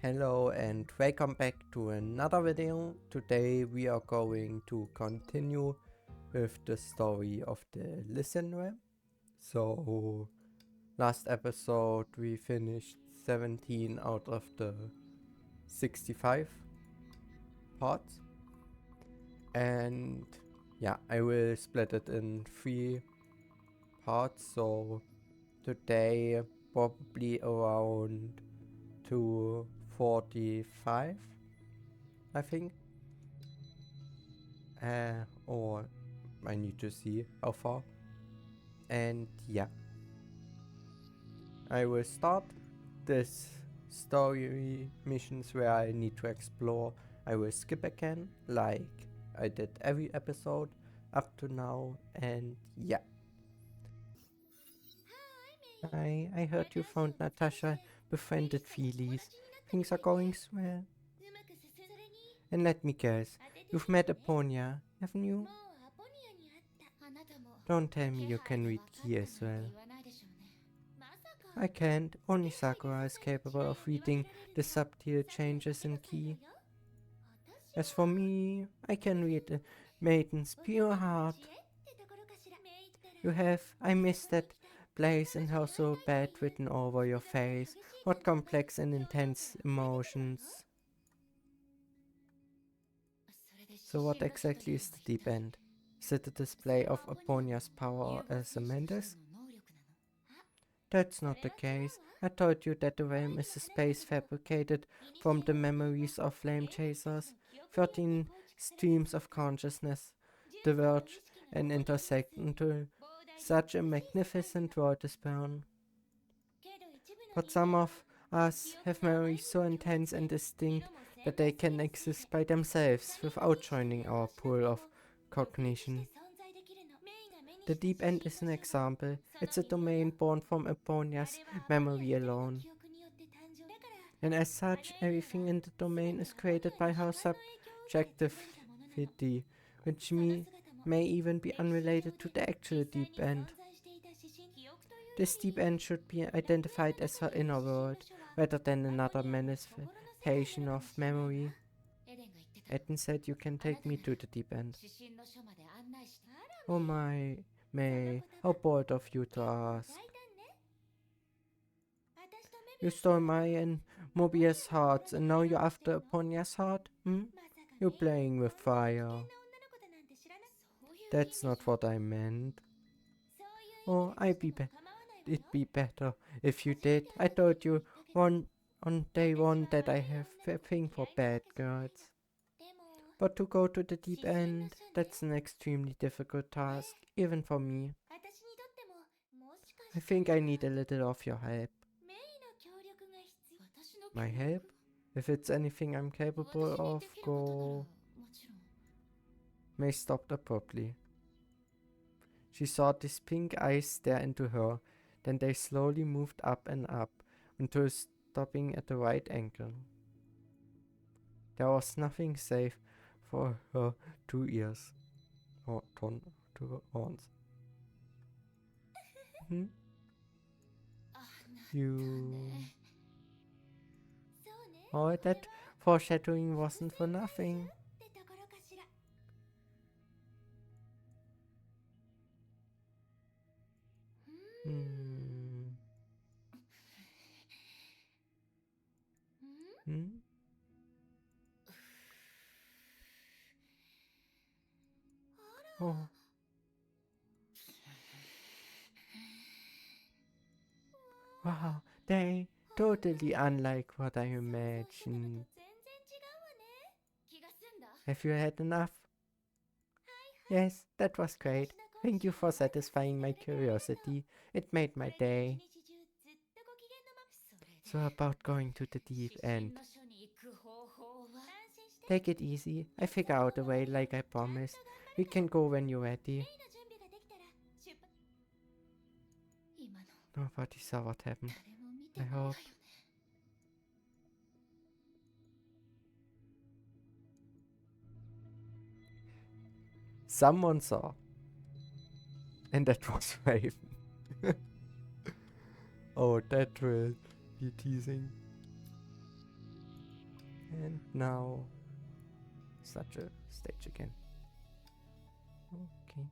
Hello and welcome back to another video. Today we are going to continue with the story of the Elysian realm. So last episode we finished 17 out of the 65 parts. And yeah, I will split it in 3 parts. So today probably around 245, I think. Or I need to see how far. And yeah, I will start this story missions where I need to explore. I will skip again, like I did every episode up to now. And yeah, I heard you found Natasha, befriended Feelies. Things are going swell. And let me guess, you've met Aponia, haven't you? Don't tell me you can read key as well. I can't. Only Sakura is capable of reading the subtle changes in ki. As for me, I can read a maiden's pure heart. I miss that place and how so bad written over your face. What complex and intense emotions. So what exactly is the deep end? Is it a display of Aponia's power as a mentis? That's not the case. I told you that the realm is a space fabricated from the memories of flame chasers. 13 streams of consciousness diverge and intersect into such a magnificent world is born. But some of us have memories so intense and distinct that they can exist by themselves without joining our pool of cognition. The deep end is an example. It's a domain born from Aponia's memory alone. And as such, everything in the domain is created by her subjectivity, which may even be unrelated to the actual deep end. This deep end should be identified as her inner world, rather than another manifestation of memory. Eden said you can take me to the deep end. Oh my, May, how bold of you to ask. You stole my and Mobius' hearts, and now you're after Aponia's heart? You're playing with fire. That's not what I meant. Oh, it'd be better if you did. I told you on day one that I have a thing for bad girls. But to go to the deep end, that's an extremely difficult task, even for me. I think I need a little of your help. My help? If it's anything I'm capable of, go. May stopped abruptly. She saw these pink eyes stare into her, then they slowly moved up and up, until stopping at the right angle. There was nothing safe for her 2 ears. Or two horns. You... Oh, that foreshadowing wasn't for nothing. Hmm. Oh. Wow, they totally unlike what I imagined. Have you had enough? Yes, that was great. Thank you for satisfying my curiosity. It made my day. So about going to the deep end. Take it easy. I figure out a way like I promised. We can go when you're ready. Nobody saw what happened. I hope. Someone saw. And that was Raven. Oh, that will be teasing. And now such a stage again. Okay.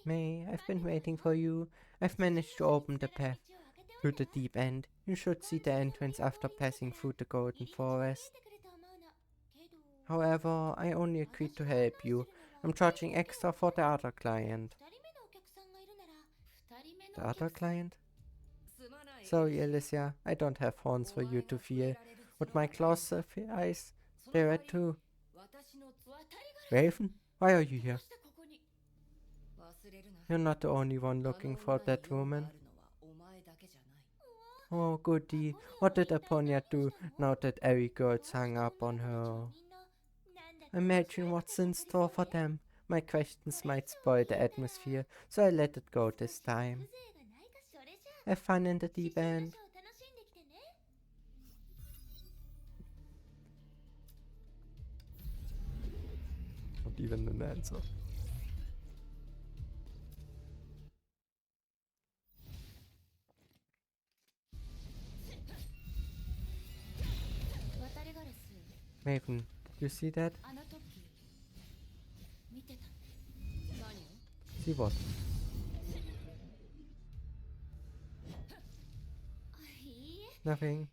May, I've been waiting for you. I've managed to open the path through the deep end. You should see the entrance after passing through the golden forest. However, I only agreed to help you. I'm charging extra for the other client. The other client? Sorry, Elysia, I don't have horns for you to feel. Would my claws suffice? They're red too. Raven, why are you here? You're not the only one looking for that woman. Oh, goody. What did Aponia do now that every girl's hung up on her? Imagine what's in store for them. My questions might spoil the atmosphere, so I let it go this time. Have fun in the deep end. Not even an answer. Raven, did you see that? See what? Nothing.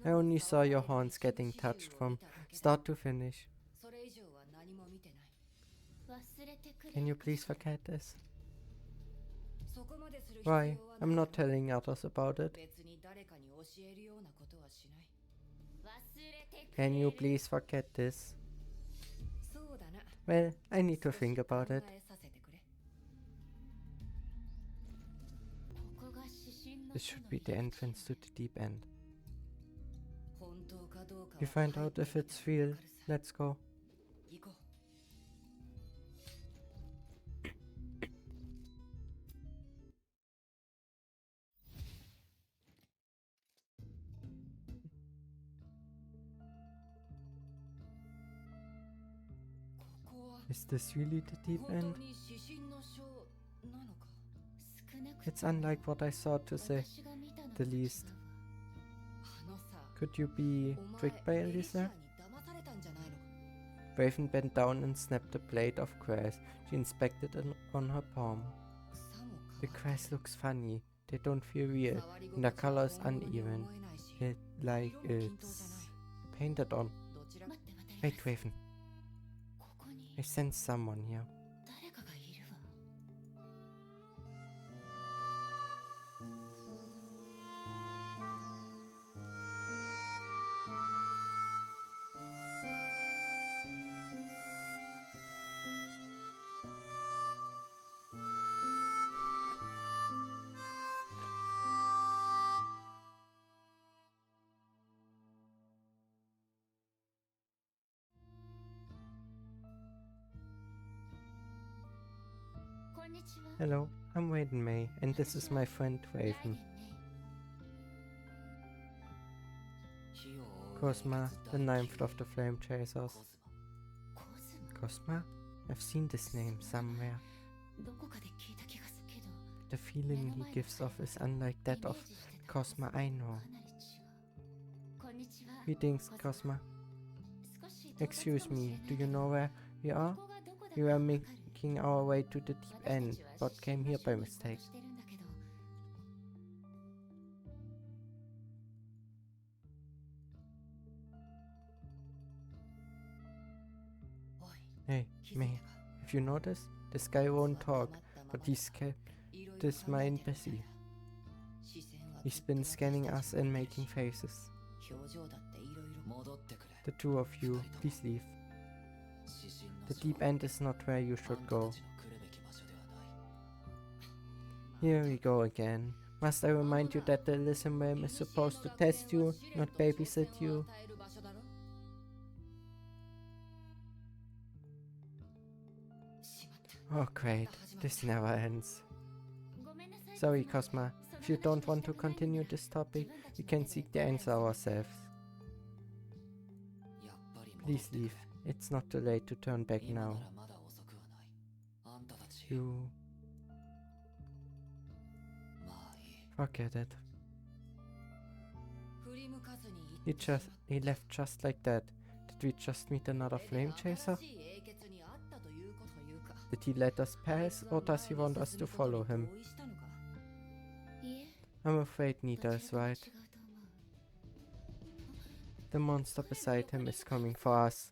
I only saw your horns getting touched from start to finish. Can you please forget this? Why? I'm not telling others about it. Can you please forget this? Well, I need to think about it. This should be the entrance to the deep end. We find out if it's real. Let's go. Is this really the deep end? It's unlike what I thought, to say the least. Could you be tricked by Elisa? Raven bent down and snapped a blade of grass. She inspected it on her palm. The grass looks funny. They don't feel real, and the color is uneven. Like it's painted on. Wait, Raven. I sense someone here. Hello, I'm Raven May, and this is my friend Raven. Cosma, the ninth of the Flame Chasers. Cosma? I've seen this name somewhere. The feeling he gives off is unlike that of the Cosma I know. Greetings, Cosma. Excuse me, do you know where we are? We were making our way to the deep end, but came here by mistake. Hey, May, have you noticed? This guy won't talk, but he's kept his mind busy. He's been scanning us and making faces. The two of you, please leave. The deep end is not where you should go. Here we go again. Must I remind you that the Elysian realm is supposed to test you, not babysit you? Oh great, this never ends. Sorry, Cosma. If you don't want to continue this topic, we can seek the answer ourselves. Please leave. It's not too late to turn back now. You... Forget it. He left just like that. Did we just meet another flame chaser? Did he let us pass, or does he want us to follow him? I'm afraid neither is right. The monster beside him is coming for us.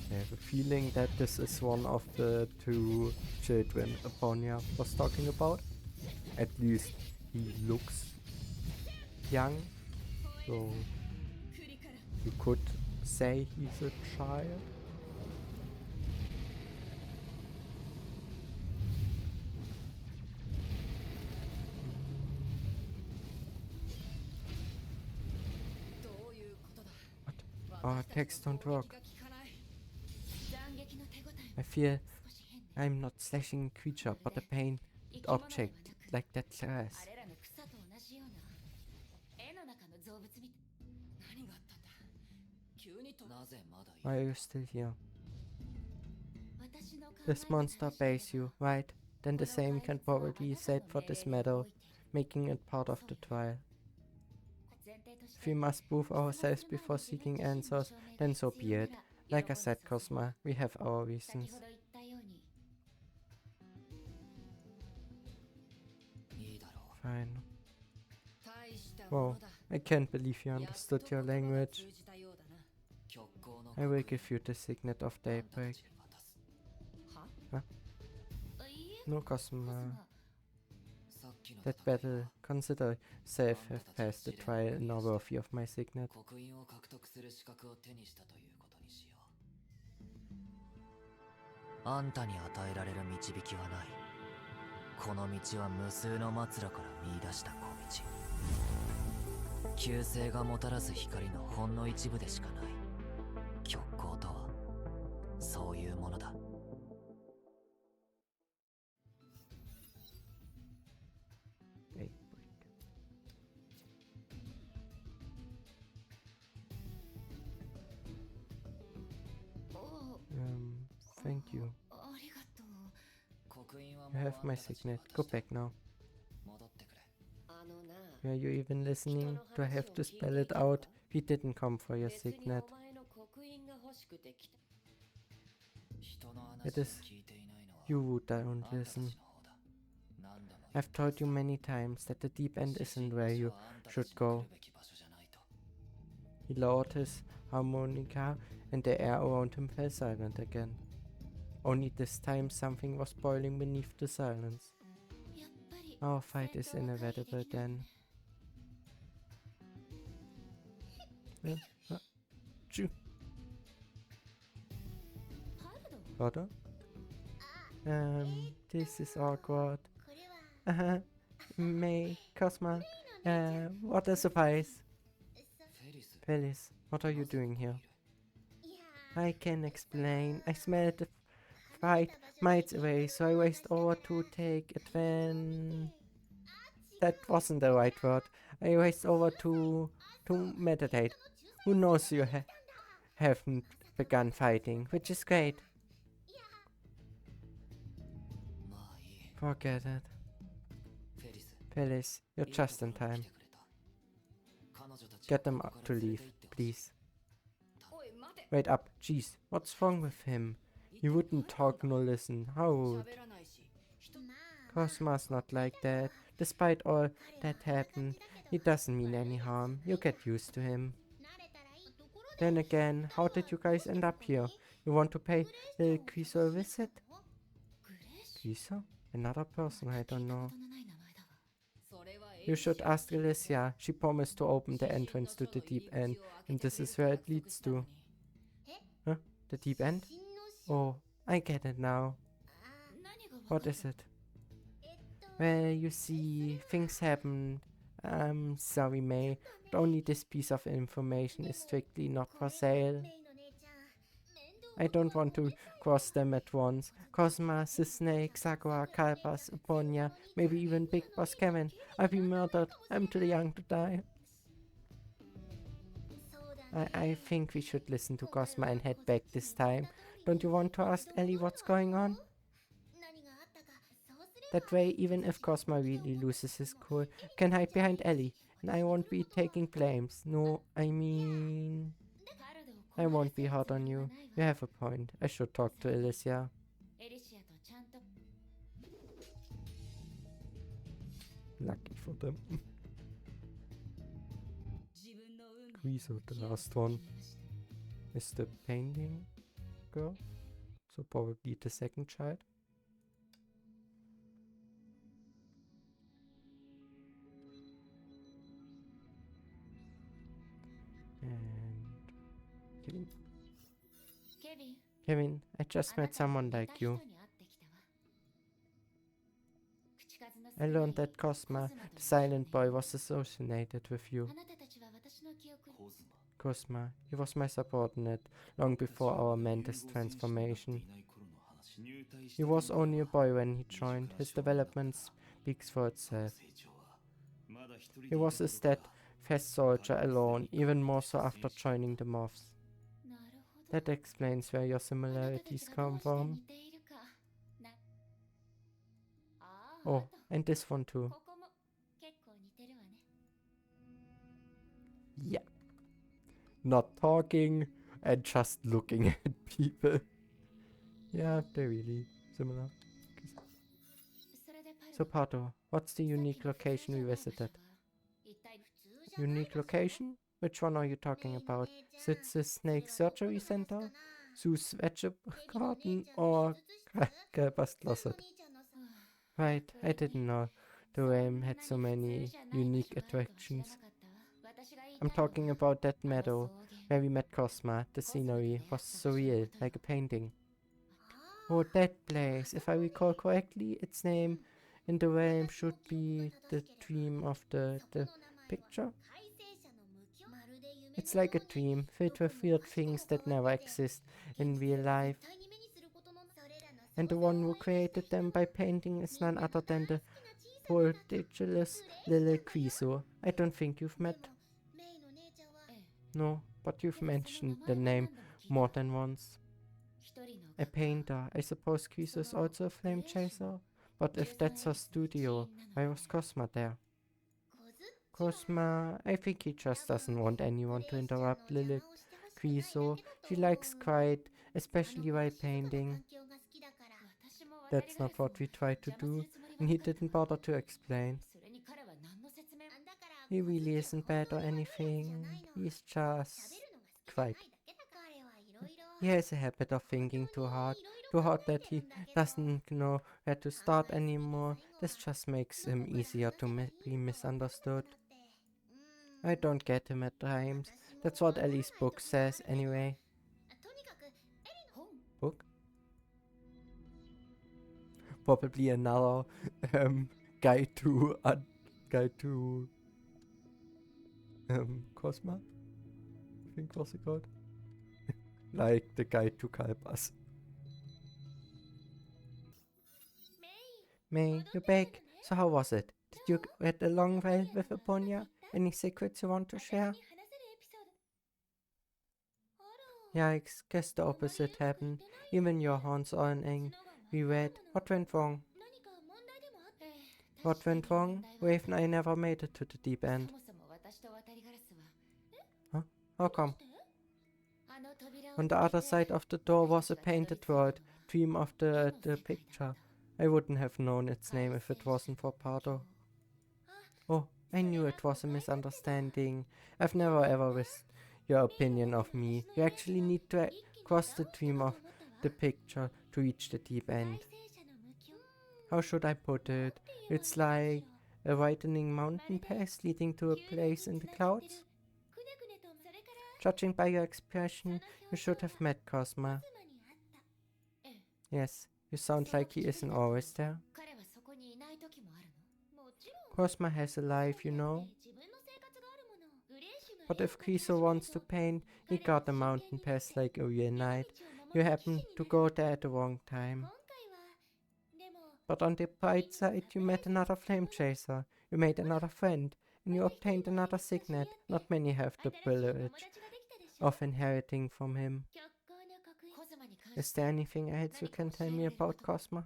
I have a feeling that this is one of the two children Aponia was talking about. At least he looks young, so you could say he's a child. What? Our attacks don't work. I feel I'm not slashing a creature, but a painted object like that glass. Why are you still here? This monster obeys you, right? Then the same can probably be said for this medal, making it part of the trial. If we must prove ourselves before seeking answers, then so be it. Like I said, Cosma, we have our reasons. Fine. Whoa, I can't believe you understood your language. I will give you the signet of daybreak. Huh? No, Cosma. That battle, consider self have passed the trial and are worthy of my signet. あんたに与えられる導きはない。この道は無数の末路から見出した小道。旧星がもたらす光のほんの一部でしかない。極光とはそういうものだ。Thank you. You have my signet. Go back now. Were you even listening? Do I have to spell it out? We didn't come for your signet. It is you who don't listen. I've told you many times that the deep end isn't where you should go. He lowered his harmonica and the air around him fell silent again. Only this time something was boiling beneath the silence. Our fight is inevitable then. Pardon? This is awkward. May, Cosma, what a surprise. Felis, what are you doing here? I can explain. I smelled the fight miles away, so I raced over to take advantage. That wasn't the right word. I raced over to meditate. Who knows you haven't begun fighting, which is great. Forget it. Felis, you're just in time. Get them up to leave, please. Wait up, jeez, what's wrong with him? He wouldn't talk nor listen, how rude. Cosma's not like that. Despite all that happened, he doesn't mean any harm. You get used to him. Then again, how did you guys end up here? You want to pay the Quiso a visit? Quiso? Another person I don't know. You should ask Elysian. She promised to open the entrance to the deep end, and this is where it leads to. Huh? The deep end? Oh, I get it now. What is it? Well, you see, things happen. I'm sorry, May, but only this piece of information is strictly not for sale. I don't want to cross them at once. Cosma, the Snake, Sakura, Kalpas, Aponia, maybe even Big Boss Kevin. I'll be murdered. I'm too young to die. I think we should listen to Cosma and head back this time. Don't you want to ask Ellie what's going on? That way, even if Cosma really loses his cool, I can hide behind Ellie, and I won't be taking blames. No, I mean... I won't be hard on you. You have a point. I should talk to Elysia. Lucky for them. Griso, the last one, is the painting girl. So probably the second child. And Kevin, I just met someone like you. I learned that Cosma, the silent boy, was associated with you. Cosma, he was my subordinate long before our Mantis transformation. He was only a boy when he joined. His development speaks for itself. He was a steadfast soldier alone, even more so after joining the Moths. That explains where your similarities come from. Oh, and this one too. Yeah. Not talking and just looking at people. Yeah, they're really similar. So Pato, what's the unique location we visited? Unique location? Which one are you talking about? Is it the Snake Surgery Center? Zeus Vegetable Garden? Or Kalpas Closet? Right, I didn't know the realm had so many unique attractions. I'm talking about that meadow where we met Cosma. The scenery was surreal, like a painting. Oh, that place. If I recall correctly, its name in the realm should be the dream of the picture. It's like a dream, filled with weird things that never exist in real life. And the one who created them by painting is none other than the prodigious little Quiso. I don't think you've met. No, but you've mentioned the name more than once. A painter. I suppose Quiso is also a flame chaser? But if that's her studio, why was Cosma there? Cosma, I think he just doesn't want anyone to interrupt Lilith Quiso. She likes quiet, especially while painting. That's not what we tried to do, and he didn't bother to explain. He really isn't bad or anything, he's just quiet. He has a habit of thinking too hard that he doesn't know where to start anymore. This just makes him easier to be misunderstood. I don't get him at times. That's what Ellie's book says anyway. Book? Probably another guide to Cosma, I think was it called. Like the guide to Kalpas. May, you're back. So how was it? Did you get along well with Aponia? Any secrets you want to share? Yeah, I guess the opposite happened. Even your horns are an we read. What went wrong? What went wrong? Wave and I never made it to the deep end. Huh? How come? On the other side of the door was a painted word, Dream of the picture. I wouldn't have known its name if it wasn't for Pardo. Oh, I knew it was a misunderstanding. I've never ever wished your opinion of me. You actually need to cross the dream of the picture to reach the deep end. How should I put it? It's like a widening mountain pass leading to a place in the clouds? Judging by your expression, you should have met Cosma. Yes, you sound like he isn't always there. Cosma has a life, you know. But if Kiso wants to paint, he got a mountain pass like a real knight. You happened to go there at the wrong time. But on the bright side, you met another flame chaser, you made another friend, and you obtained another signet. Not many have the privilege of inheriting from him. Is there anything else you can tell me about Cosma?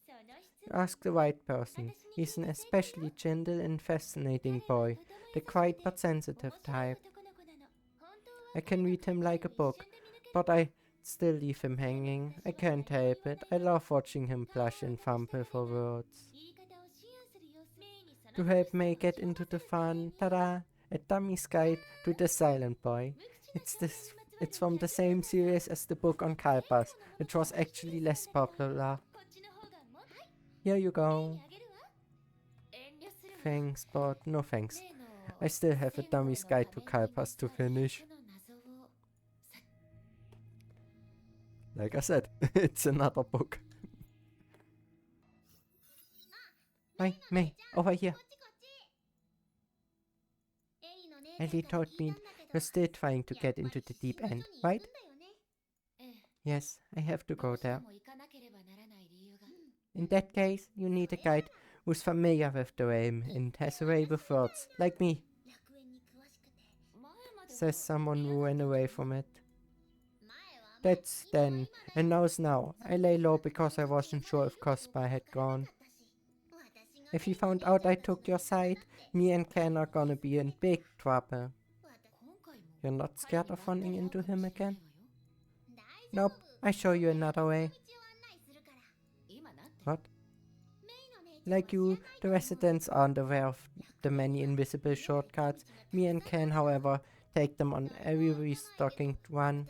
You ask the right person. He's an especially gentle and fascinating boy, the quiet but sensitive type. I can read him like a book, but I still leave him hanging. I can't help it. I love watching him blush and fumble for words. To help May get into the fun, tada! A dummy's guide to the silent boy. It's from the same series as the book on Kalpas, which was actually less popular. Here you go. Thanks, but no thanks. I still have a dummy's guide to Kalpas to finish. Like I said, it's another book. Hi, May, over here. Ellie told me you're still trying to get into the deep end, right? Yes, I have to go there. In that case, you need a guide who's familiar with the realm and has a way with words, like me. Says someone who ran away from it. That's then, and now's now. I lay low because I wasn't sure if Cospa had gone. If he found out I took your side, me and Ken are gonna be in big trouble. You're not scared of running into him again? Nope, I show you another way. What? Like you, the residents aren't aware of the many invisible shortcuts. Me and Ken, however, take them on every restocking run.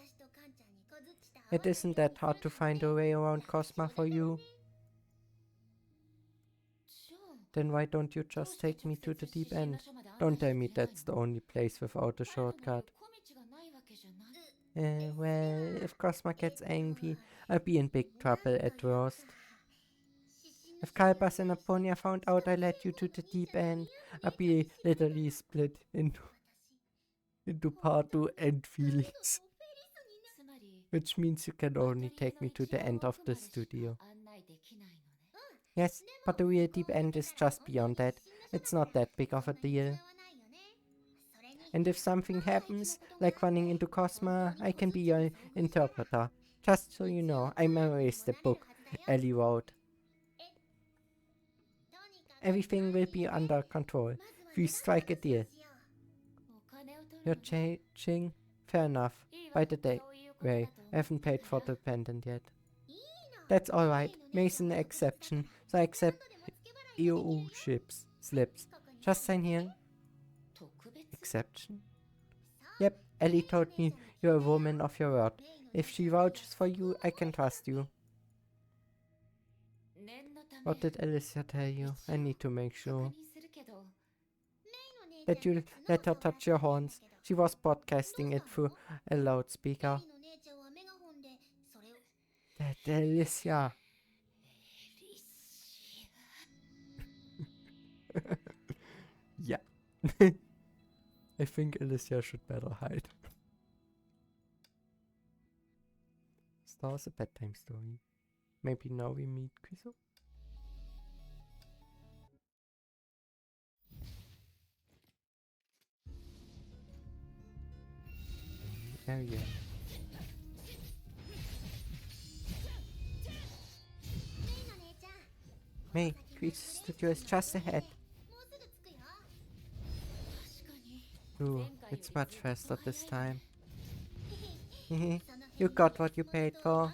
It isn't that hard to find a way around Cosma for you. Then why don't you just take me to the deep end? Don't tell me that's the only place without a shortcut. Well, if Cosma gets angry, I'll be in big trouble at worst. If Kalpas and Aponia found out I led you to the deep end, I'll be literally split into part 2 and feelings. Which means you can only take me to the end of the studio. Yes, but the real deep end is just beyond that. It's not that big of a deal. And if something happens, like running into Cosma, I can be your interpreter. Just so you know, I memorized the book Ellie wrote. Everything will be under control. We strike a deal. You're changing? Fair enough. By the way, I haven't paid for the pendant yet. That's alright. May's an exception, so I accept EU slips. Just sign here. Exception? Yep, Ellie told me you're a woman of your word. If she vouches for you, I can trust you. What did Elysian tell you? I need to make sure. That you let her touch your horns. She was broadcasting it through a loudspeaker. That Elysian. Yeah. I think Elysian should better hide. Star is a bedtime story. Maybe now we meet Kiso? Area. May, Quiz Studio is just ahead. Ooh, it's much faster this time. You got what you paid for.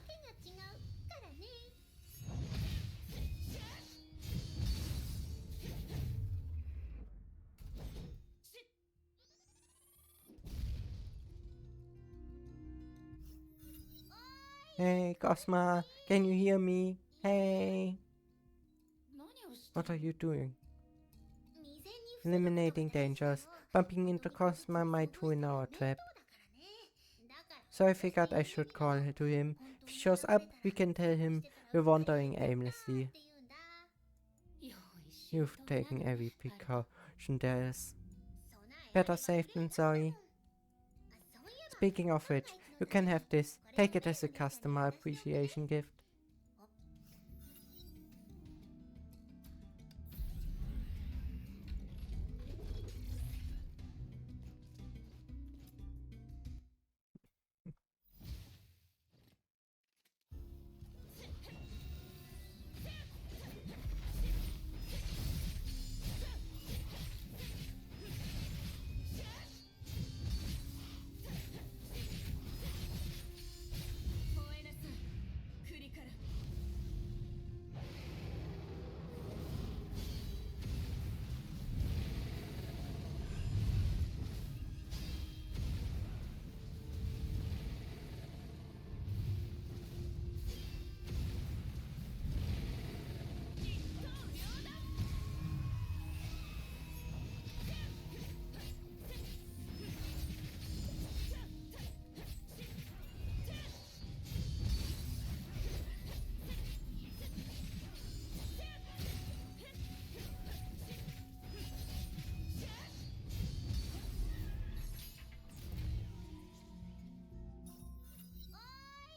Hey, Cosma, can you hear me? Hey. What are you doing? Eliminating dangers. Bumping into Cosma might ruin our trip. So I figured I should call to him. If he shows up, we can tell him we're wandering aimlessly. You've taken every precaution there is. Better safe than sorry. Speaking of which, you can have this. Take it as a customer appreciation gift.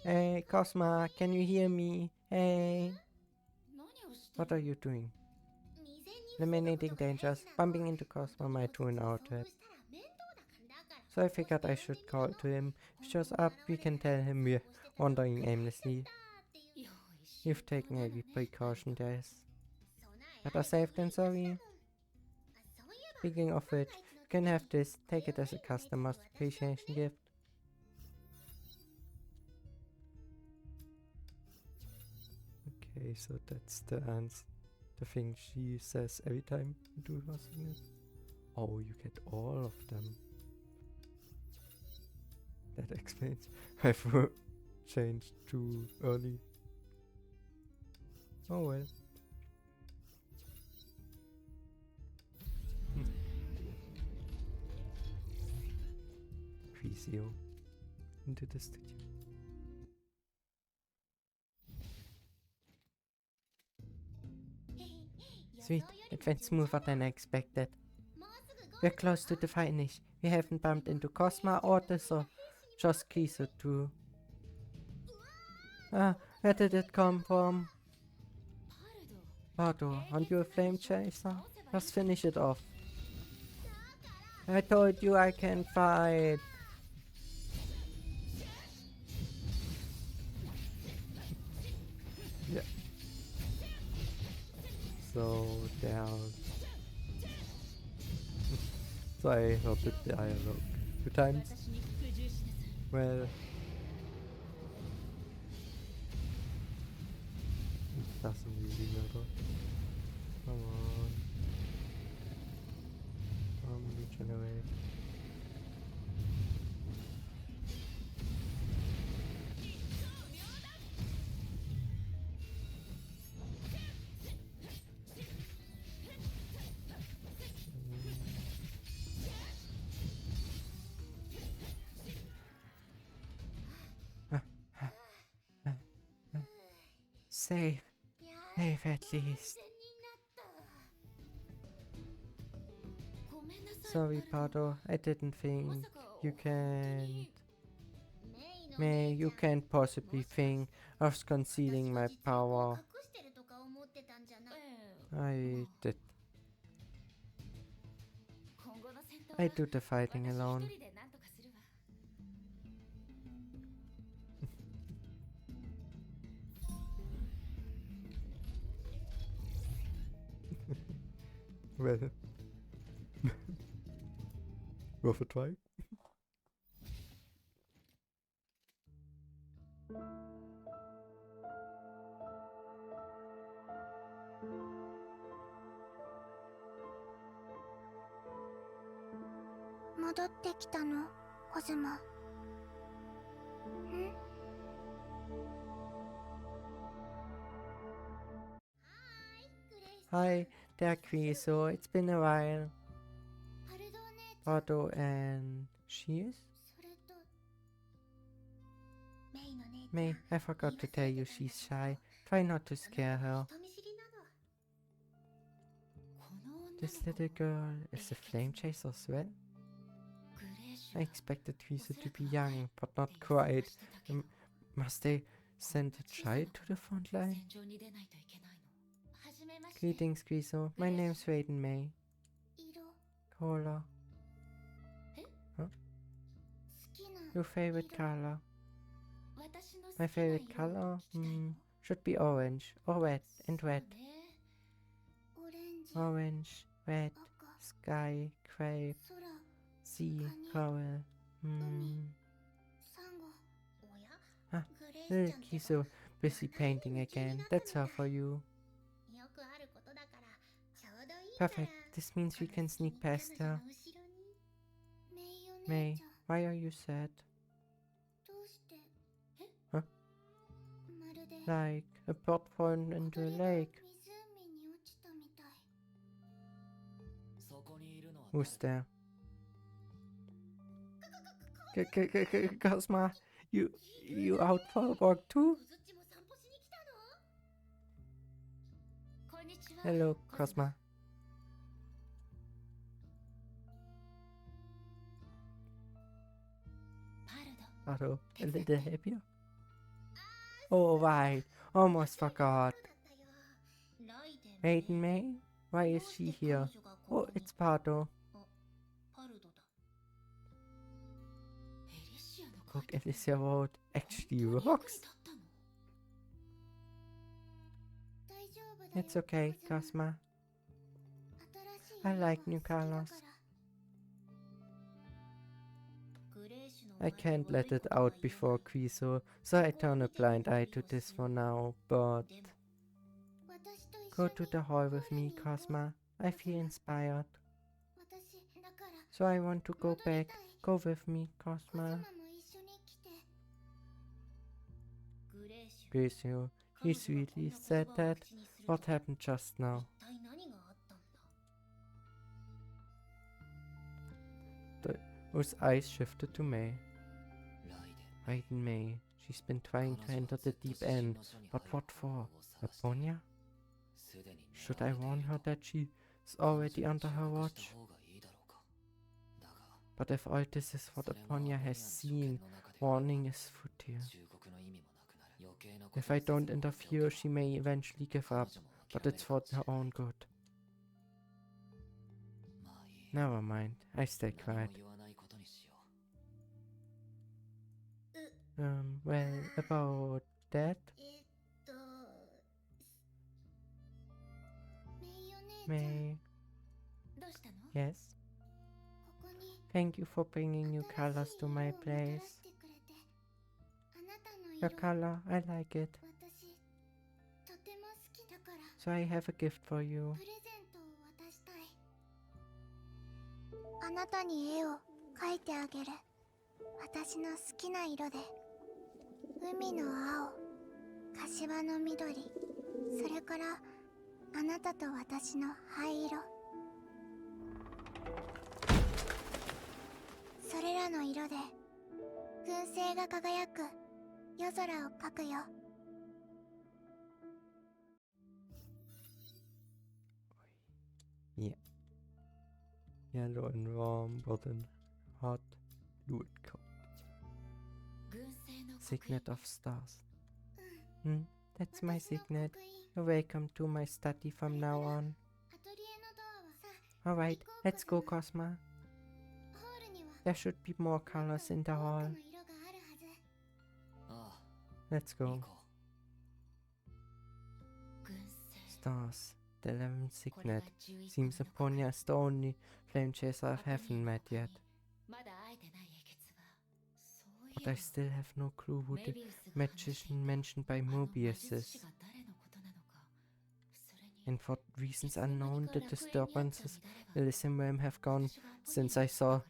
Hey, Cosma, can you hear me? Hey, what are you doing? Eliminating dangers. Bumping into Cosma might ruin our trip. So I figured I should call to him. If he shows up, we can tell him we're wandering aimlessly. You've taken every precaution there is. Better safe than sorry. Speaking of which, you can have this. Take it as a customer's appreciation gift. Okay, so that's the answer. The thing she says every time you do her signature. Oh, you get all of them. That explains. I've changed too early. Oh well. Quizio into the studio. Sweet, it went smoother than I expected. We're close to the finish. We haven't bumped into Cosma or Tessa, just Kiso too. Where did it come from? Pardo, aren't you a flame chaser? Let's finish it off. I told you I can fight. Yeah. So down. So I heard the dialogue 2 times. Well, it doesn't really matter. Come on. Regenerate. Safe at least. Sorry, Pardo, I didn't think you can. May, you can't possibly think of concealing my power. I did. I do the fighting alone. Well, worth a try. Hi, there, Quiso. It's been a while. Pardo and she is? May, I forgot to tell you she's shy. Try not to scare her. This little girl is a flame chaser as well? I expected Riso to be young, but not quite. Must they send a child to the front line? Greetings, Riso. My name's Raiden May. Color. Huh? Your favorite color? My favorite color? Should be orange. Or red. And red. Orange, red, sky, crepe, sea, coral. Little Kiso busy painting again. That's all for you. Perfect. This means we can sneak past her. May, why are you sad? Huh? Like a bird fallen into a lake. Who's there? Cosma, you out for a walk too? Hello, Cosma. Pardo, a little happier? Oh right, almost forgot. Maiden May? Why is she here? Oh, it's Pardo. Look, Elysian Road actually rocks. It's okay, Cosma. I like new colors. I can't let it out before Quiso, so I turn a blind eye to this for now, but... Go to the hall with me, Cosma. I feel inspired. So I want to go back. Go with me, Cosma. Quiso, he sweetly said that. What happened just now? Those eyes shifted to May. Raiden May. She's been trying to enter the deep end, but what for? Aponia? Should I warn her that she is already under her watch? But if all this is what Aponia has seen, warning is futile. If I don't interfere, she may eventually give up, but it's for her own good. Never mind, I stay quiet. Well, about that? May. Yes? Thank you for bringing new colors to my place. Your color, I like it. So I have a gift for you. あなたに絵を描いてあげる。私の好きな色で。海の青、柏の緑、それからあなたと私の灰色。それらの色で燻製が輝く夜空を描くよ。Yeah. Yellow and warm, but then hot, fluid cold. Signet of stars. That's my signet. You're welcome to my study from now on. Alright, let's go, Cosma. There should be more colors in the hall. Let's go. Stars. The 11th signet. Seems Aponia is the only flame chaser I haven't met yet. But I still have no clue who the magician mentioned by Mobius is. And for reasons unknown, the disturbances in the Elysian realm have gone since I saw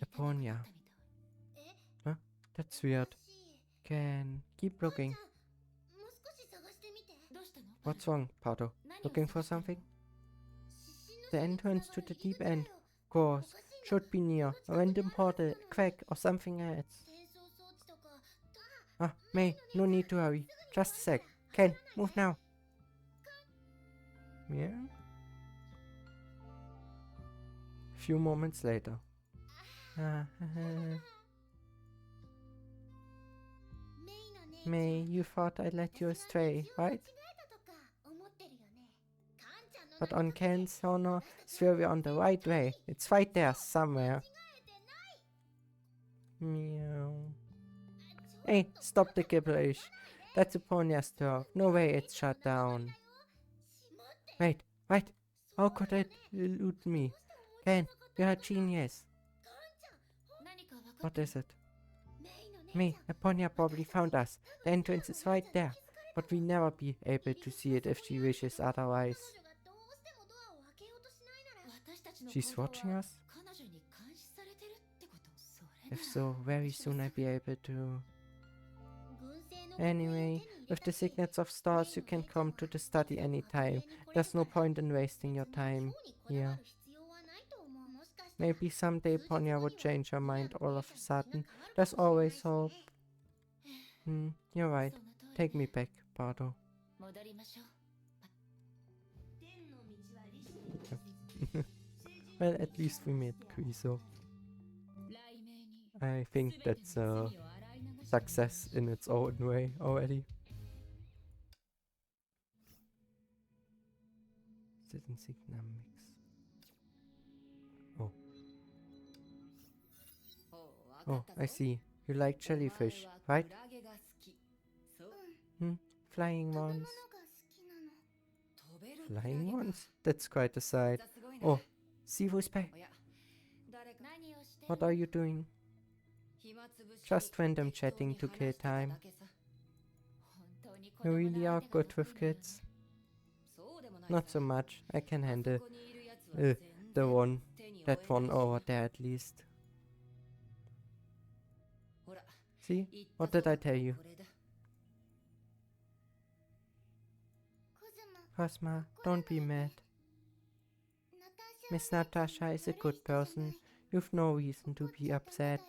Aponia. Huh? That's weird. Can keep looking. What's wrong, Pardo? Looking for something? The entrance to the deep end. Of course. Should be near. A random portal, a quack, or something else. Ah, May, no need to hurry. Just a sec. Ken, move now. Yeah? Few moments later. May, you thought I let you astray, right? But on Ken's honor, swear we're on the right way. It's right there somewhere. Meow. Hey, stop the gibberish. That's Aponia's turf. No way it's shut down. Wait. How could it elude me? Ken, you're a genius. What is it? Me, Aponia probably found us. The entrance is right there. But we never be able to see it if she wishes otherwise. She's watching us? If so, very soon I'll be able to. Anyway, with the signets of stars you can come to the study anytime. There's no point in wasting your time here. Maybe someday Ponya would change her mind all of a sudden. There's always hope. You're right. Take me back, Pardo. Well, at least we met Quiso. I think that's a success in its own way already. Citizen Signamics. Oh, I see. You like jellyfish, right? Flying ones. Flying ones? That's quite a sight. Oh, see who's back. What are you doing? Just random chatting to kill time. You really are good with kids. Not so much. I can handle that one over there at least. See? What did I tell you? Cosma, don't be mad. Miss Natasha is a good person. You've no reason to be upset.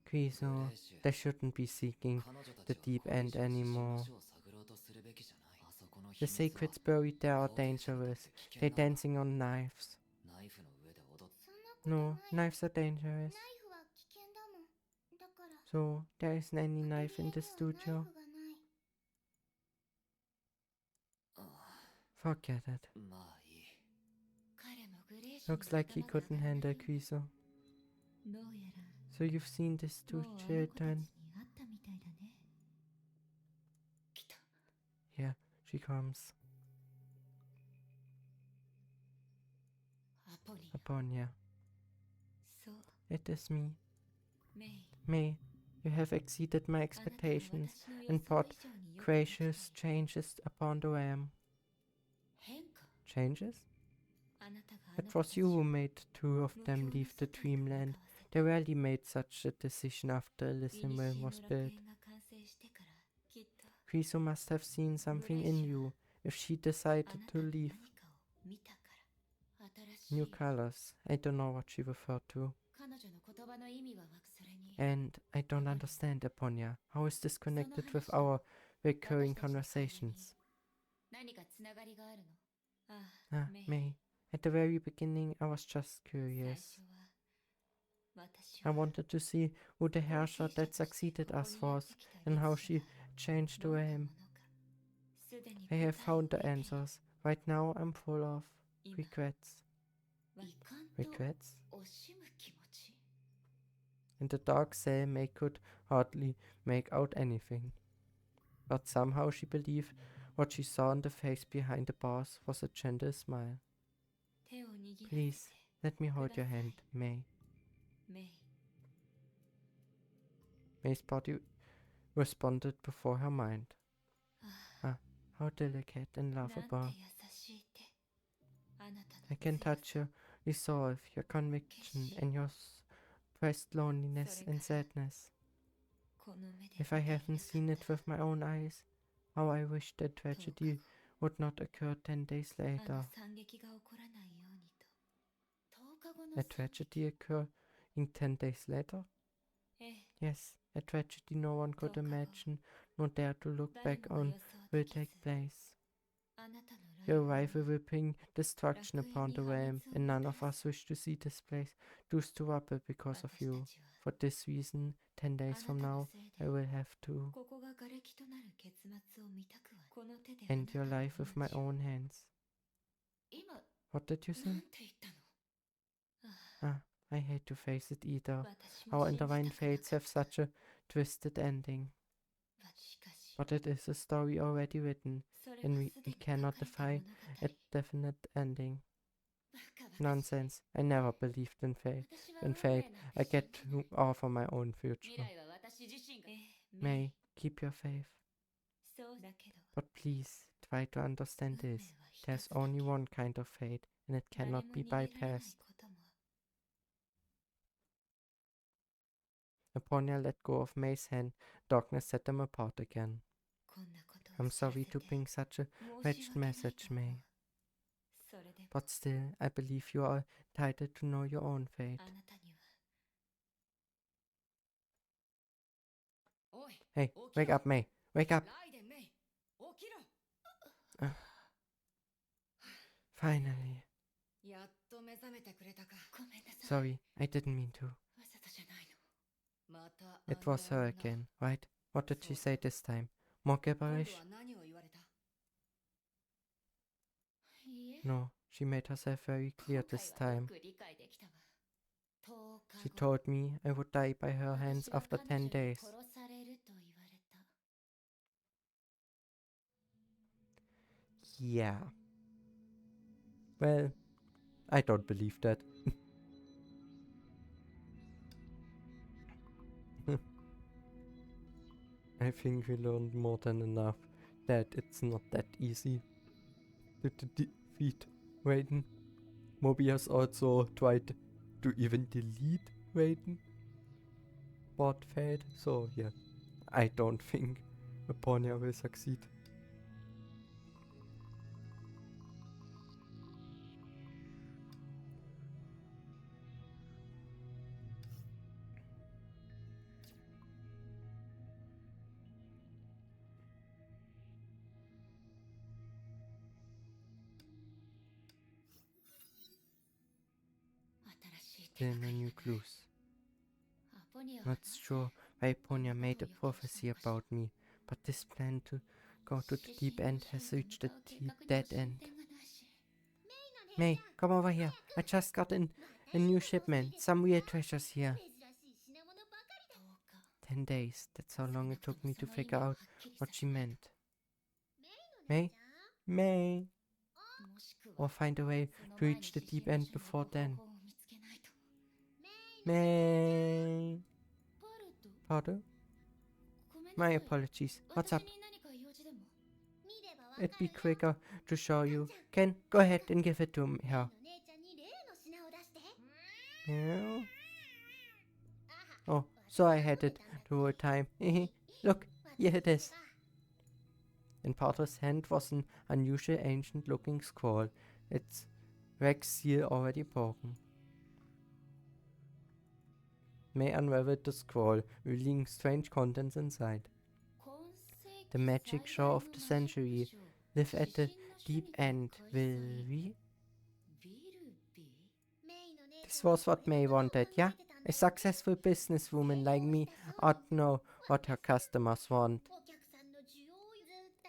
Quiso, they shouldn't be seeking the deep end anymore. The secrets buried there are dangerous. They're dancing on knives. No, knives are dangerous. So, there isn't any knife in the studio? Forget it. Looks like he couldn't handle Quiso. So you've seen these two children? Yeah, she comes. Aponia. It is me. May, you have exceeded my expectations and brought gracious changes upon the realm. Changes? It was you who made two of them leave the dreamland. They rarely made such a decision after Elysian realm was built. Quiso must have seen something in you if she decided to leave. New colors. I don't know what she referred to. And I don't understand, Aponia. How is this connected with our recurring conversations? May. At the very beginning, I was just curious. I wanted to see who the Herrscher that succeeded us was, and how she changed the realm. I have found the answers. Right now, I'm full of regrets. Regrets? In the dark cell, May could hardly make out anything. But somehow she believed what she saw on the face behind the bars was a gentle smile. Please, let me hold your hand, May. May's body responded before her mind. How delicate and lovable. I can touch your resolve, your conviction, and your suppressed loneliness and sadness. If I haven't seen it with my own eyes, how I wish that tragedy would not occur 10 days later. A tragedy occurring 10 days later? Yes, a tragedy no one could imagine nor dare to look back on will take place. Your arrival will bring destruction upon the realm, and none of us wish to see this place lose to rubble because of you. For this reason, 10 days from now, I will have to end your life with my own hands. What did you say? Ah, I hate to face it either. Our intertwined fates have such a twisted ending. But it is a story already written, and we cannot defy a definite ending. Nonsense. I never believed in fate. In fate, I get to offer my own future. May, keep your faith. But please, try to understand this. There's only one kind of fate, and it cannot be bypassed. Aponia let go of May's hand. Darkness set them apart again. I'm sorry to bring such a wretched message, May. But still, I believe you are entitled to know your own fate. Hey, wake up, May. Wake up. Finally. Sorry, I didn't mean to. It was her again, right? What did she say this time? More gibberish? No, she made herself very clear this time. She told me I would die by her hands after 10 days. Yeah. Well, I don't believe that. I think we learned more than enough that it's not that easy to defeat Raiden. Mobius also tried to even delete Raiden, but failed, so yeah, I don't think Aponia will succeed. Still no new clues. Not sure why Aponia made a prophecy about me, but this plan to go to the deep end has reached a dead end. May, come over here. I just got in a new shipment. Some real treasures here. 10 days. That's how long it took me to figure out what she meant. May? May! Or find a way to reach the deep end before then. May! Pardon? My apologies. What's up? It'd be quicker to show you. Ken, go ahead and give it to her. Yeah. Oh, so I had it the whole time. Look, here it is. In Pardo's hand was an unusual ancient-looking scroll, its wax seal already broken. May unraveled the scroll, revealing strange contents inside. The magic show of the century. Live at the deep end, will we? This was what May wanted, yeah? A successful businesswoman like me ought to know what her customers want.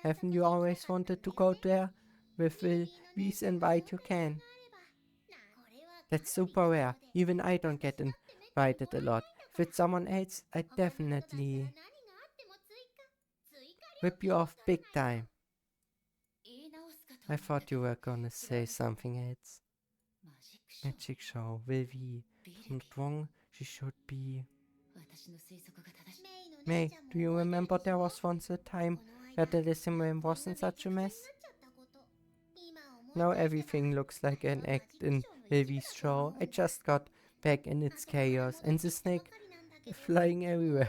Haven't you always wanted to go there? With Whis and White you can. That's super rare. Even I don't get invited a lot. If it's someone else, I definitely rip you off big time. I thought you were gonna say something else. Magic show, will we? If I'm not wrong, she should be. May, do you remember there was once a time where the Elysian realm wasn't such a mess? Now everything looks like an act in Vivi's show. I just got back in its chaos and the snake flying everywhere.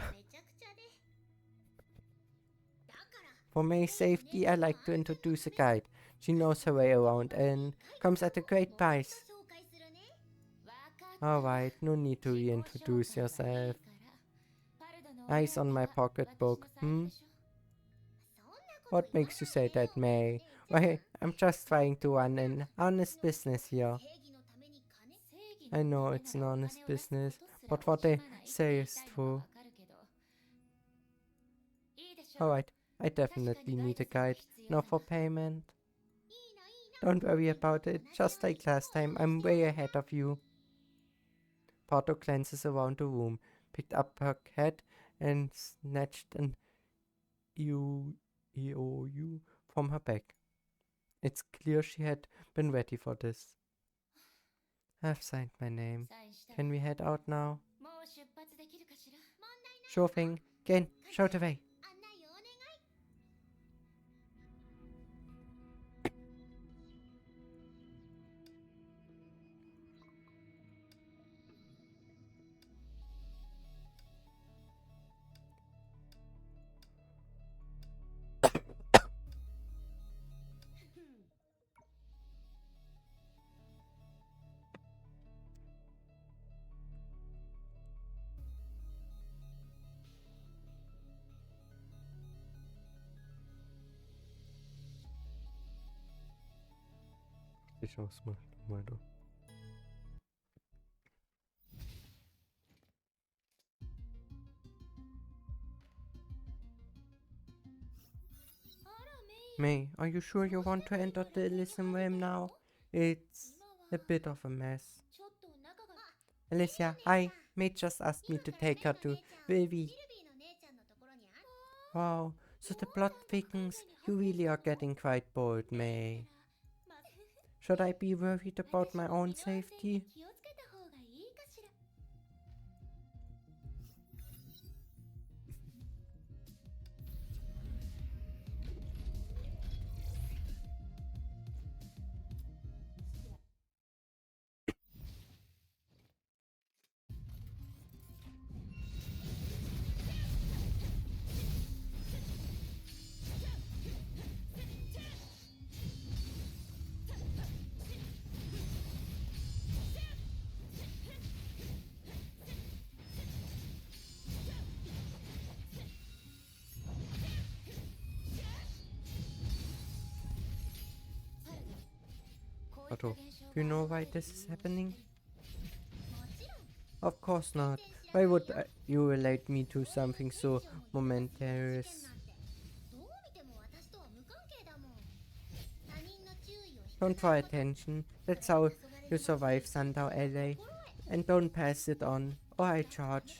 For May's safety, I like to introduce a guide. She knows her way around and comes at a great price. Alright, no need to reintroduce yourself. Eyes on my pocketbook, hmm? What makes you say that, May? Why, I'm just trying to run an honest business here. I know it's an honest business, but what they say is true. Alright, I definitely need a guide. Now for payment. Don't worry about it, just like last time, I'm way ahead of you. Pardo glances around the room, picked up her hat, and snatched an EOU from her bag. It's clear she had been ready for this. I've signed my name. Can we head out now? Sure thing. Gen, show the way. Ich ausmach mal doch. May, are you sure you want to enter the Elysian realm now? It's a bit of a mess. Alicia, hi. May just asked me to take her to Vivi. Wow, so the plot thickens. You really are getting quite bold, May. Should I be worried about my own safety? Otto, do you know why this is happening? Of course not. Why would you relate me to something so momentous? Don't draw attention. That's how you survive Sandow LA. And don't pass it on, or I charge.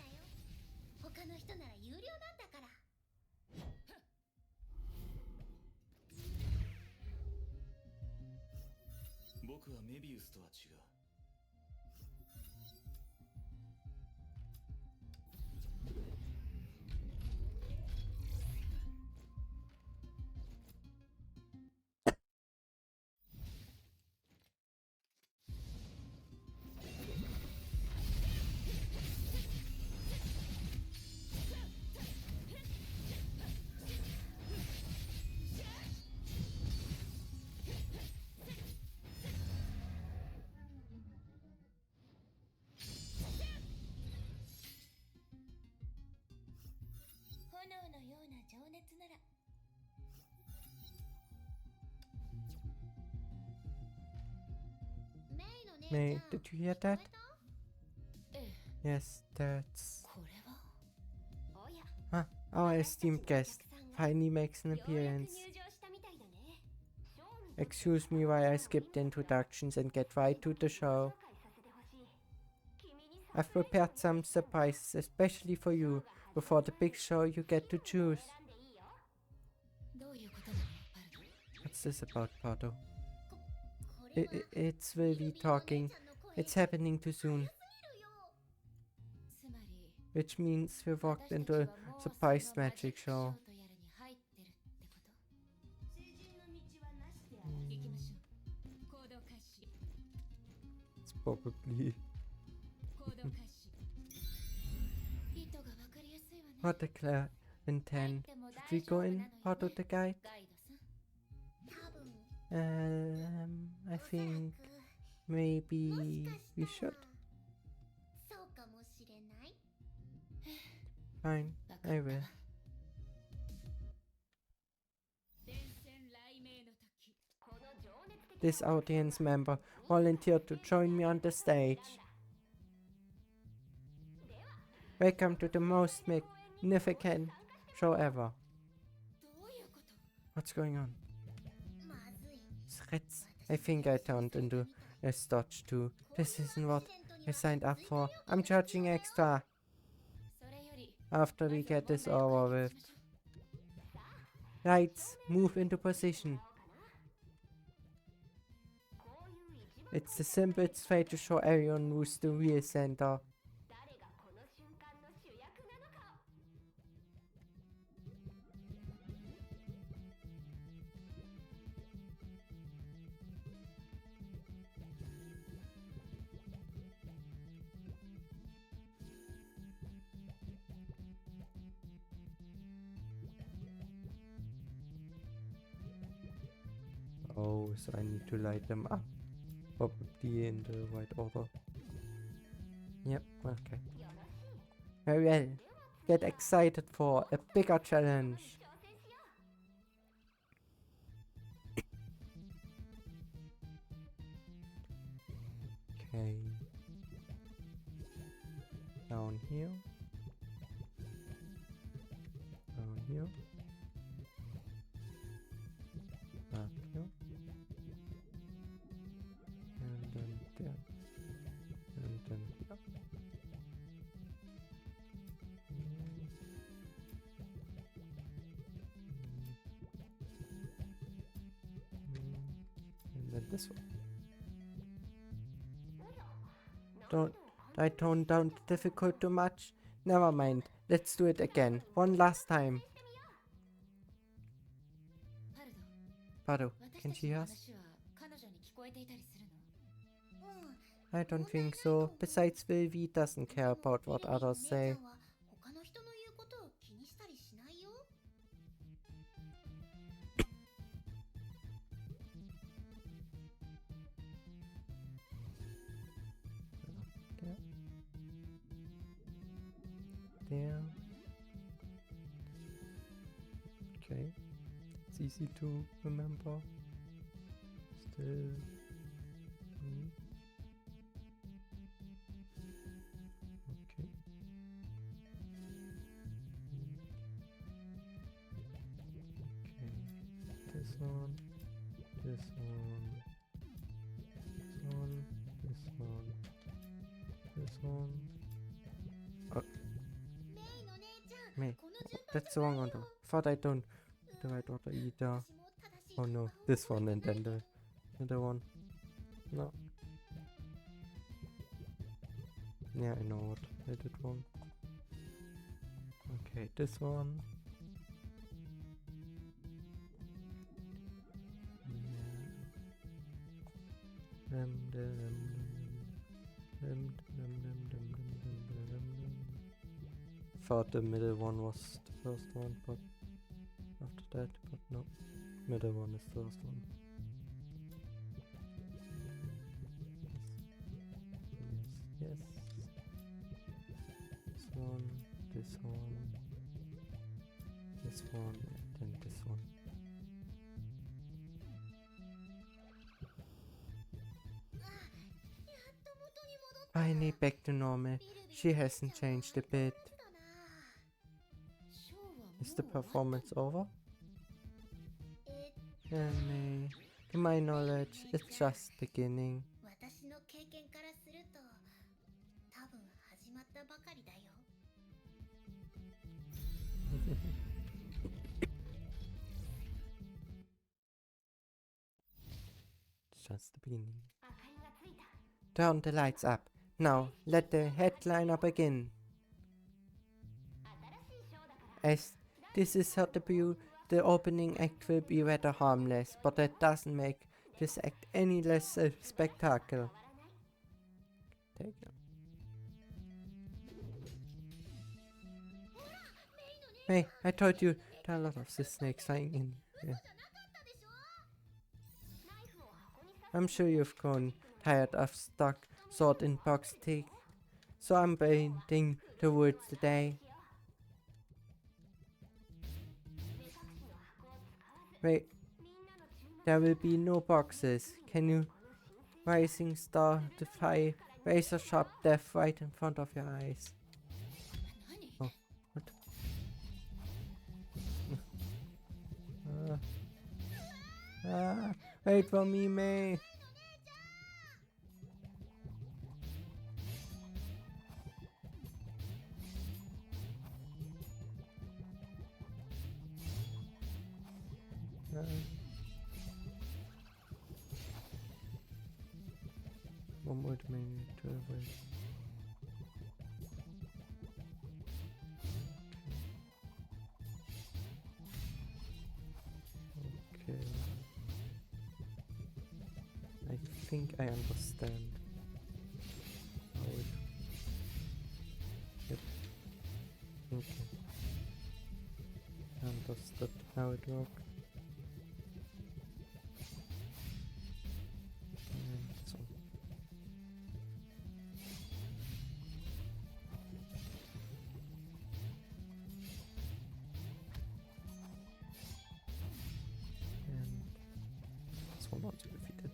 May, did you hear that? Yes, that's... Huh, our esteemed guest finally makes an appearance. Excuse me while I skip the introductions and get right to the show. I've prepared some surprises especially for you. Before the big show you get to choose. What's this about, Pardo? It's really talking. It's happening too soon. Which means we walked into a surprise magic show. It's probably... What a clear intent. Should we go in part of the guide? I think maybe we should. Fine, I will. this audience member volunteered to join me on the stage. Welcome to the most magnificent show ever. What's going on? Threats. I think I turned into a stodge too. This isn't what I signed up for. I'm charging extra. After we get this over with. Lights, move into position. It's the simplest way to show everyone who's the real center. Oh, so I need to light them up. Probably in the right order. Yep, okay. Very well. Get excited for a bigger challenge. Okay. Down here. Down here. Up here. And then there. And then here. And then this one. I toned down the difficult too much? Never mind. Let's do it again. One last time. Pardo, can she hear us? I don't think so. Besides, Vilvi doesn't care about what others say. There. Okay. It's easy to remember. Still. Okay. Okay. This one. This one. This one. This one. This one. Oh. May. That's the wrong order. Thought I don't the right order either. Oh no, this one and then the other one. No. Yeah, I know what I did wrong. Okay, this one. Thought the middle one was the first one, but after that, but no, middle one is the first one. Yes, this one, this one, this one, and then this one. Finally back to normal. She hasn't changed a bit. Is the performance over? May. To my knowledge, it's just beginning. It's just the beginning. Turn the lights up. Now, let the headliner begin. As this is her debut, the opening act will be rather harmless, but that doesn't make this act any less a spectacle. Take it. Hey, I told you there are a lot of the snakes flying in here. I'm sure you've grown tired of stuck sword in box take, so I'm bending the woods today. Wait, There will be no boxes. Can you, rising star, defy razor sharp death right in front of your eyes? Oh, what? Wait for me, May. One more minute to avoid. Okay. I think I understand. How it... Yep. Okay. Understood how it works. So. And this one also defeated.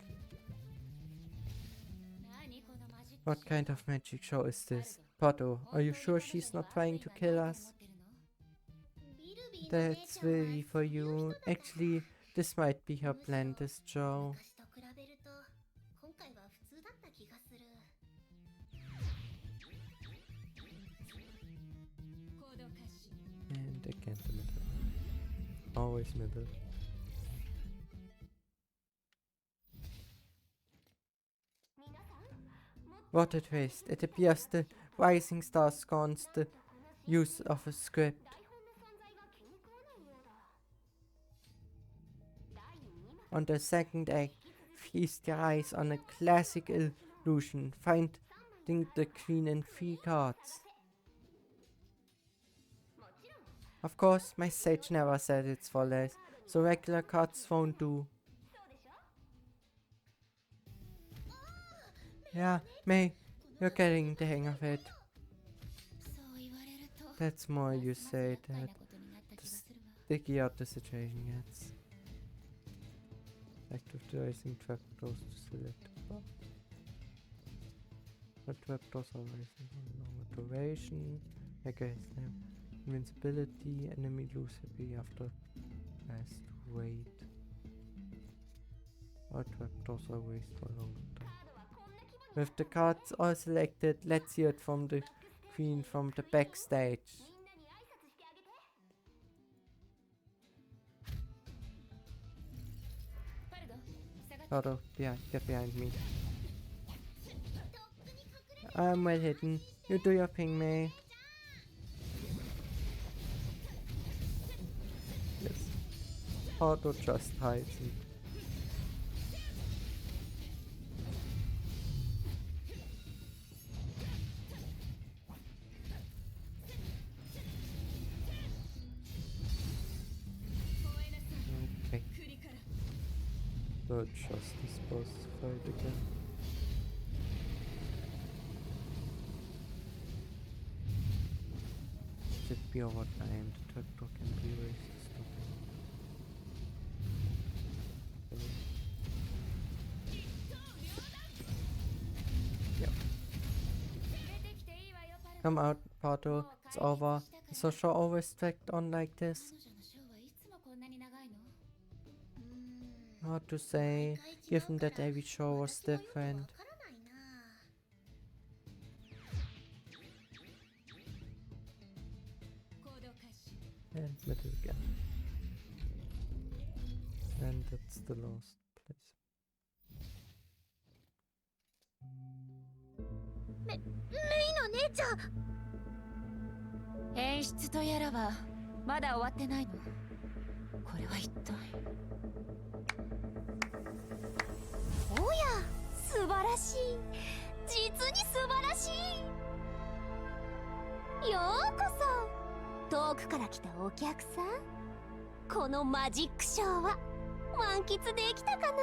What kind of magic show is this? Pardo, are you sure she's not trying to kill us? That's really for you. Actually, this might be her plan, this show. And again the middle. Always middle. What a twist. It appears the rising star scorns the use of a script. On the second act, feast your eyes on a classic illusion, finding the queen in 3 cards. Of course, my sage never said it's for less, so regular cards won't do. Yeah, May, you're getting the hang of it. That's more you say that, the stickier the situation gets. Active the rising trapdoors to select a bar. The trapdoors are rising for longer duration. Okay, invincibility, enemy lose happy after last wait. All trapdoors are raised for a longer time. With the cards all selected, let's hear it from the queen from the backstage. Pardo, yeah, get behind me. I'm well hidden. You do your thing, May. Yes. Pardo just hides it. Okay. The justice boss fight again. Should be over time. The trapdoor can be raised to stop. Yep. Come out, Pardo. It's over. Is the show always dragged on like this? Hard to say, given that every show was different. And middle again. And that's the last place. メイの姉ちゃん。演出とやらはまだ終わってないの。これは一体。おや、素晴らしい。実に素晴らしい。ようこそ。遠くから来たお客さん。このマジックショーは満喫できたかな。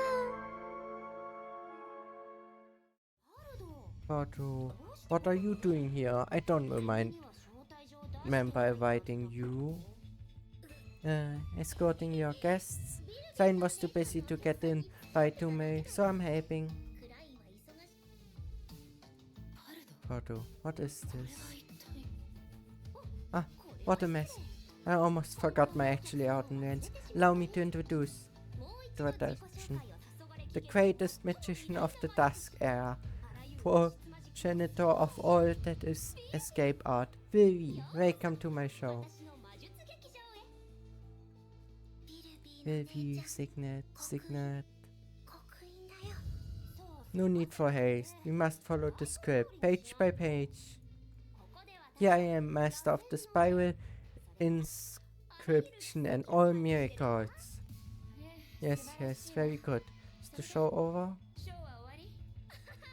Pardo, what are you doing here? I don't remember inviting you. escorting your guests. Zane was too busy to get in by Tume, so I'm helping. Pardo, what is this? Ah, what a mess. I almost forgot my actually ordinance. Allow me to introduce the production. The greatest magician of the Dusk Era. Progenitor of all that is escape art. Vivi, welcome to my show. Vivi, Signet. No need for haste. We must follow the script, page by page. Here I am, master of the spiral, inscription and all miracles. Yes, very good. Is the show over?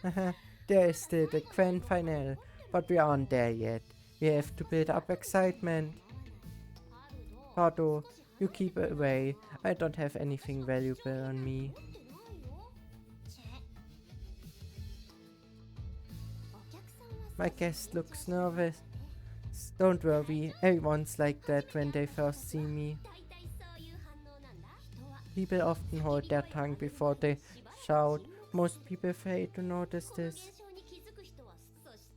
Haha, there is still the grand finale, but we aren't there yet. We have to build up excitement. Pardo, you keep away. I don't have anything valuable on me. My guest looks nervous. Don't worry, everyone's like that when they first see me. People often hold their tongue before they shout. Most people fail to notice this.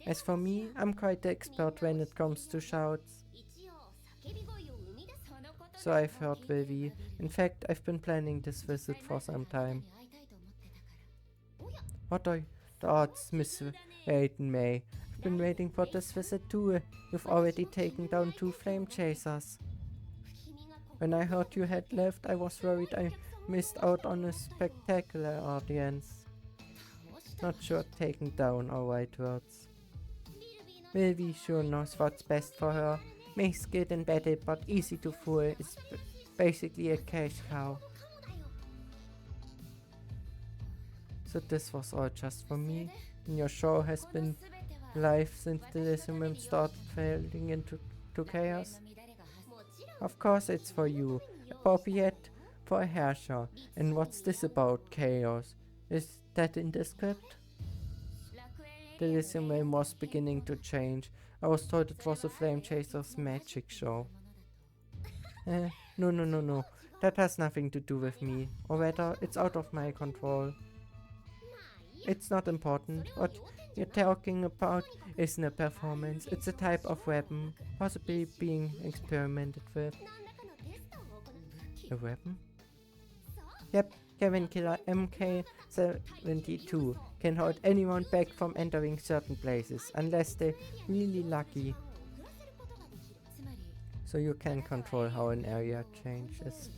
As for me, I'm quite the expert when it comes to shouts. So I've heard, Vivi. In fact, I've been planning this visit for some time. What are the odds, Miss Raiden May? I've been waiting for this visit too. You've already taken down 2 flame chasers. When I heard you had left, I was worried I missed out on a spectacular audience. Not sure taking down are right words. Vivi sure knows what's best for her. May skilled in battle but easy to fool is basically a cash cow. So this was all just for me, and your show has been live since the Elysian started falling into chaos? Of course it's for you, appropriate for a harsher. And what's this about chaos? Is that in the script? The Elysian was beginning to change. I was told it was a Flame Chaser's magic show. No. That has nothing to do with me. Or rather, it's out of my control. It's not important. What you're talking about isn't a performance. It's a type of weapon, possibly being experimented with. A weapon? Yep, Kevin Killer MK72 can hold anyone back from entering certain places, unless they're really lucky. So you can control how an area changes.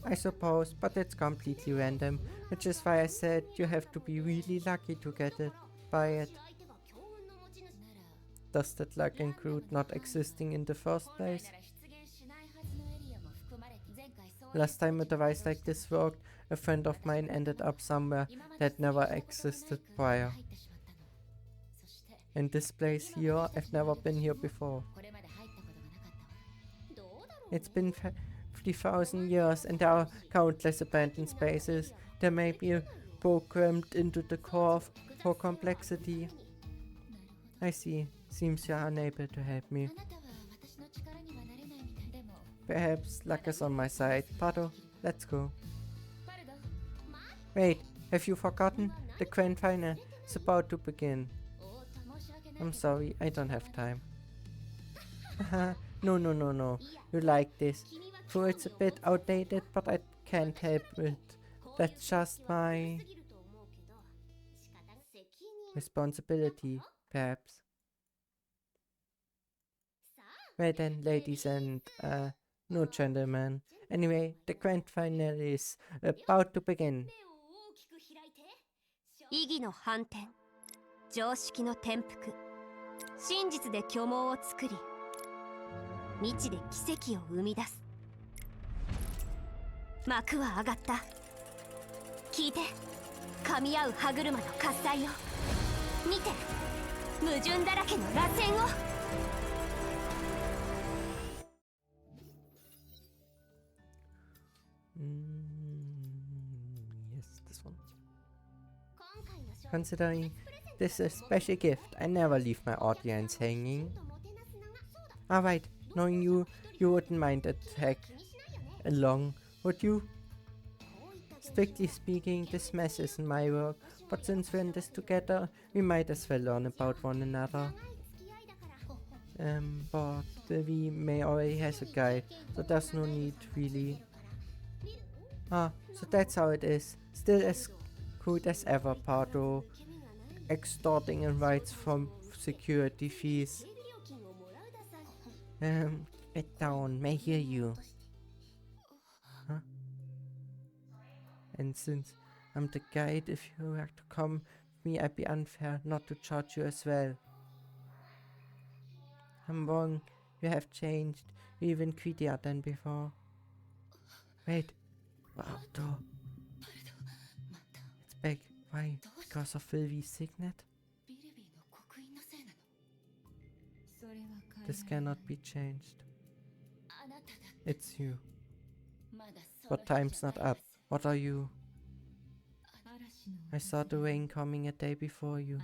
I suppose, but it's completely random, which is why I said you have to be really lucky to get it, buy it. Does that luck include not existing in the first place? Last time a device like this worked, a friend of mine ended up somewhere that never existed prior. In this place here, I've never been here before. It's been 50,000 years and there are countless abandoned spaces. There may be programmed into the core for complexity. I see. Seems you're unable to help me. Perhaps luck is on my side. Pardo, let's go. Wait, have you forgotten? The grand final is about to begin. I'm sorry, I don't have time. No. You like this. So it's a bit outdated, but I can't help it. That's just my responsibility, perhaps. Well then, ladies and, no gentlemen. Anyway, the grand finale is about to begin. 意義の反転、常識の転覆、真実で虚妄を作り、未知で奇跡を生み出す。幕は上がった。聞いて、噛み合う歯車の喝采を。見て、矛盾だらけの螺旋を。Yes, this one. Considering this is a special gift, I never leave my audience hanging. Alright, Knowing you, you wouldn't mind a tag along, would you? Strictly speaking, this mess isn't my work, but since we're in this together, we might as well learn about one another. But Vivi May already has a guide, so there's no need really. Ah, so that's how it is. Still as good as ever, Pardo. Extorting invites from security fees. Get down, may hear you. Huh? And since I'm the guide, if you were to come with me, I'd be unfair not to charge you as well. I'm wrong, you have changed, even greedier than before. Wait, Pardo. It's back. Why? Because of Vilvi's signet? This cannot be changed. It's you. But time's not up. What are you? I saw the rain coming a day before you.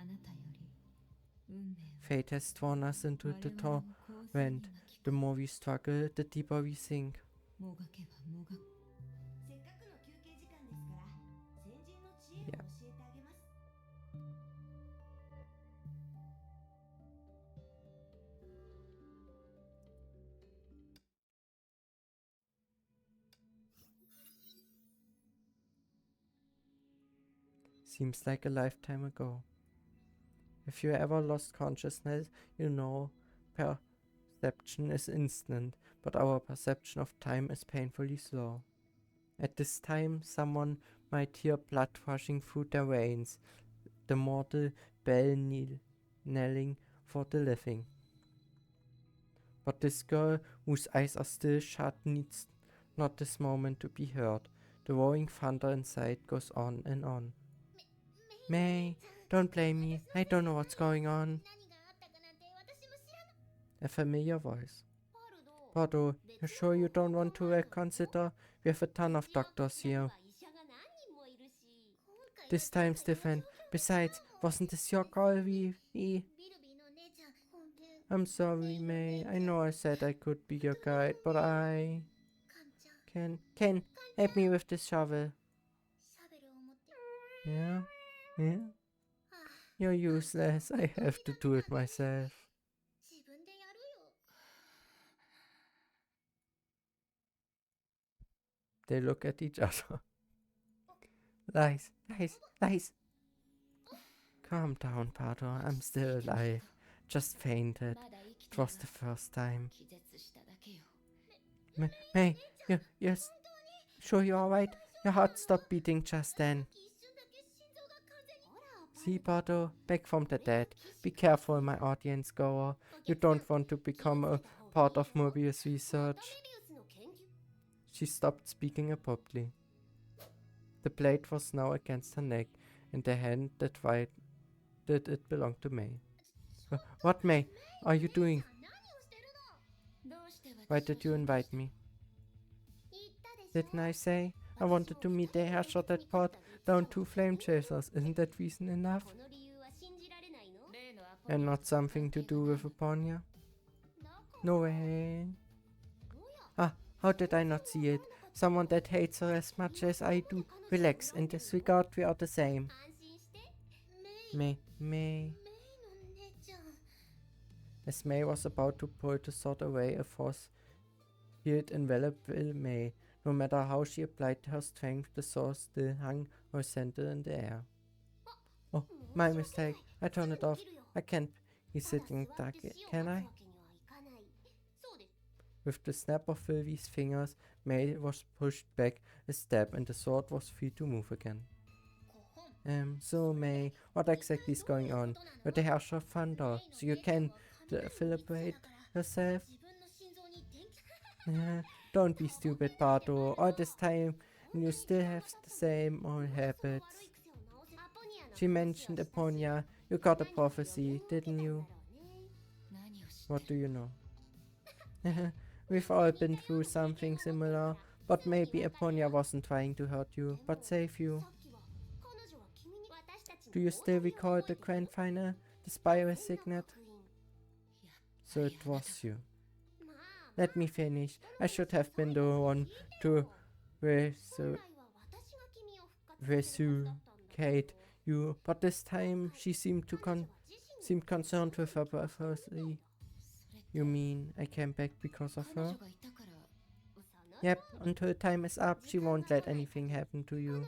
Fate has thrown us into the torrent. The more we struggle, the deeper we sink. Yeah. Seems like a lifetime ago. If you ever lost consciousness, you know perception is instant, but our perception of time is painfully slow. At this time, someone might hear blood rushing through their veins, the mortal bell knelling for the living. But this girl, whose eyes are still shut, needs not this moment to be heard. The roaring thunder inside goes on and on. May, don't blame me. I don't know what's going on. A familiar voice. Pardo, you sure you don't want to reconsider? We have a ton of doctors here. This time's different. Besides, wasn't this your call, Vivi? I'm sorry, May. I know I said I could be your guide, but I... Ken, help me with this shovel. Yeah? Yeah? You're useless. I have to do it myself. They look at each other. Lies, lies, lies. Calm down, Pardo. I'm still alive. Just fainted. It was the first time. May, you're sure you're alright? Your heart stopped beating just then. See, Pardo, back from the dead. Be careful, my audience goer. You don't want to become a part of Mobius research. She stopped speaking abruptly. The blade was now against her neck, and the hand that it belonged to May. What, May? Are you doing? Why did you invite me? Didn't I say? I wanted to meet the Herrscher that brought down 2 flame chasers. Isn't that reason enough? And not something to do with Aponia? No way. Ah, how did I not see it? Someone that hates her as much as I do. Relax, in this regard we are the same. May. As May was about to pull the sword away, a force field enveloped May. No matter how she applied her strength, the sword still hung horizontal in the air. Oh, my mistake. I turned it off. I can't be sitting dark, can I? With the snap of Vilvi's fingers, May was pushed back a step and the sword was free to move again. So May, what exactly is going on? You're the Herrscher of Thunder, so you can celebrate yourself? Don't be stupid, Pardo. All this time and you still have the same old habits. She mentioned Aponia. You got a prophecy, didn't you? What do you know? We've all been through something similar, but maybe Aponia wasn't trying to hurt you, but save you. Do you still recall the grand final, the spiral signet? So it was you. Let me finish. I should have been the one to resuscitate you, but this time she seemed concerned with her prophecy. You mean I came back because of her? Yep, until time is up, she won't let anything happen to you.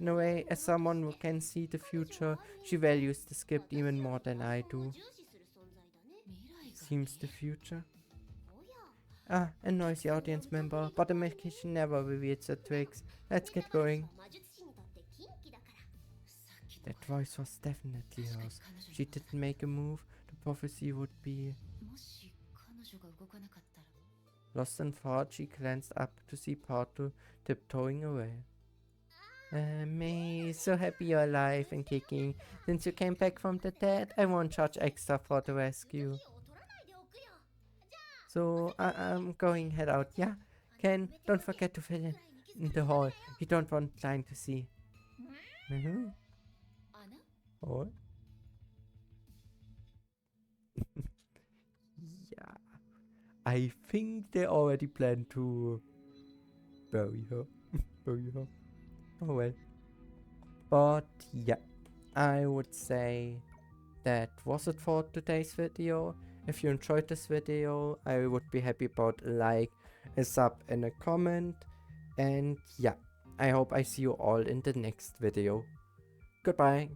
In a way, as someone who can see the future, she values the script even more than I do. Seems the future? Ah, a noisy audience member, but the magician never reveals the tricks. Let's get going. That voice was definitely hers. If she didn't make a move, the prophecy would be... Lost in thought, she glanced up to see Pardo tiptoeing away. May, so happy you're alive and kicking. Since you came back from the dead, I won't charge extra for the rescue. So, I'm going head out, yeah? Ken, don't forget to fill in the hall. You don't want Klein to see. Oh. Yeah. I think they already planned to bury her. Bury her. Oh well. But yeah, I would say that was it for today's video. If you enjoyed this video, I would be happy about a like, a sub and a comment. And yeah, I hope I see you all in the next video. Goodbye.